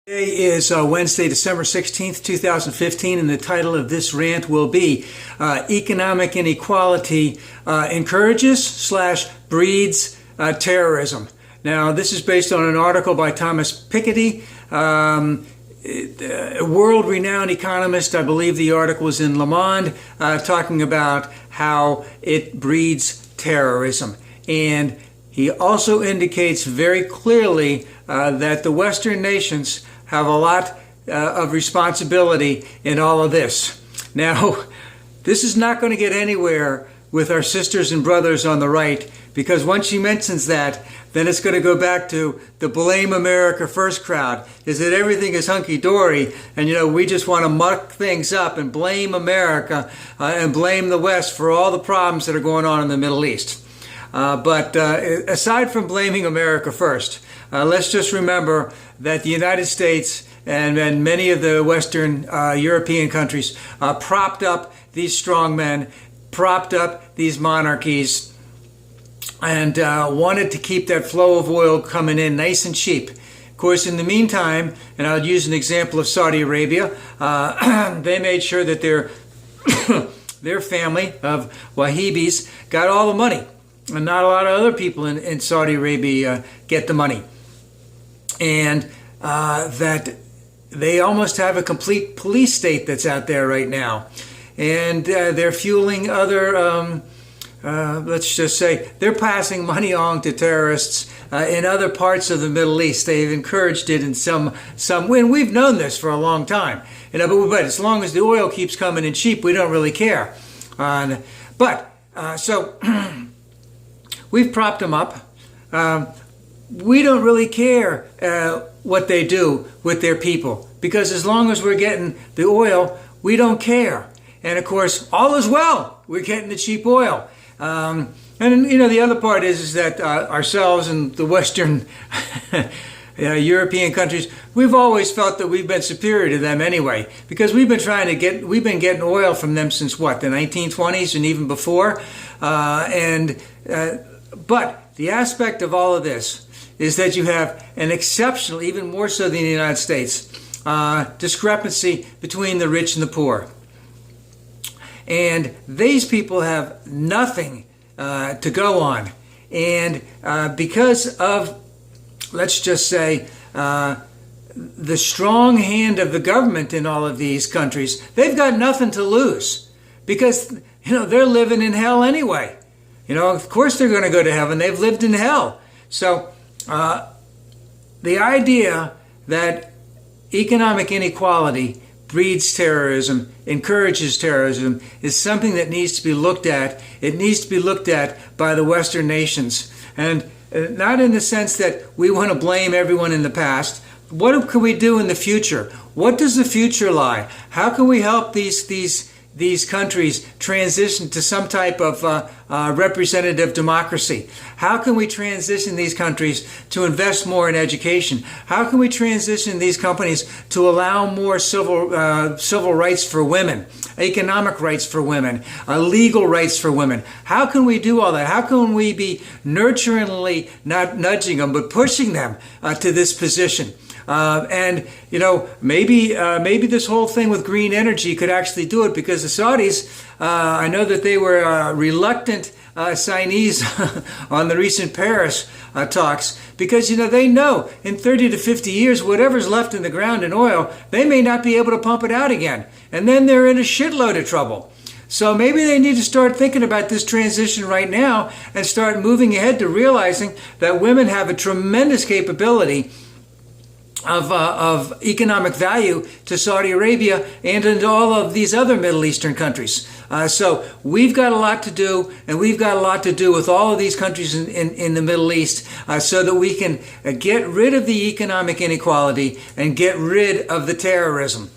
Today is Wednesday, December 16th, 2015, and the title of this rant will be Economic Inequality Encourages/Breeds Terrorism. Now, this is based on an article by Thomas Piketty, a world-renowned economist. I believe the article was in Monde, talking about how it breeds terrorism. And he also indicates very clearly that the Western nations have a lot of responsibility in all of this. Now, this is not going to get anywhere with our sisters and brothers on the right, because once she mentions that, then it's going to go back to the blame America first crowd, is that everything is hunky-dory, and we just want to muck things up and blame America and blame the West for all the problems that are going on in the Middle East. But aside from blaming America first, let's just remember that the United States and many of the Western European countries propped up these strong men, propped up these monarchies, and wanted to keep that flow of oil coming in nice and cheap. Of course, in the meantime, and I'll use an example of Saudi Arabia, they made sure that their family of Wahhabis got all the money. And not a lot of other people in Saudi Arabia get the money. And that they almost have a complete police state that's out there right now. And they're fueling other, let's just say, they're passing money on to terrorists in other parts of the Middle East. They've encouraged it in some way. We've known this for a long time. But as long as the oil keeps coming in cheap, we don't really care. So we've propped them up. We don't really care what they do with their people, because as long as we're getting the oil, we don't care. And of course, all is well. We're getting the cheap oil. And the other part is that ourselves and the Western European countries, we've always felt that we've been superior to them anyway, because we've been getting oil from them since what, the 1920s and even before. But the aspect of all of this is that you have an exceptional, even more so than the United States, discrepancy between the rich and the poor. And these people have nothing to go on. And because of, let's just say, the strong hand of the government in all of these countries, they've got nothing to lose, because they're living in hell anyway. Of course they're going to go to heaven. They've lived in hell. So the idea that economic inequality breeds terrorism, encourages terrorism, is something that needs to be looked at. It needs to be looked at by the Western nations. And not in the sense that we want to blame everyone in the past. What can we do in the future? What does the future lie? How can we help these countries transition to some type of representative democracy? How can we transition these countries to invest more in education? How can we transition these companies to allow more civil rights for women, economic rights for women, legal rights for women? How can we do all that? How can we be nurturingly, not nudging them, but pushing them to this position? Maybe this whole thing with green energy could actually do it, because the Saudis, I know that they were reluctant signees on the recent Paris talks, because they know in 30 to 50 years, whatever's left in the ground in oil, they may not be able to pump it out again, and then they're in a shitload of trouble. So maybe they need to start thinking about this transition right now and start moving ahead to realizing that women have a tremendous capability of economic value to Saudi Arabia and into all of these other Middle Eastern countries. So we've got a lot to do, and we've got a lot to do with all of these countries in the Middle East, so that we can get rid of the economic inequality and get rid of the terrorism.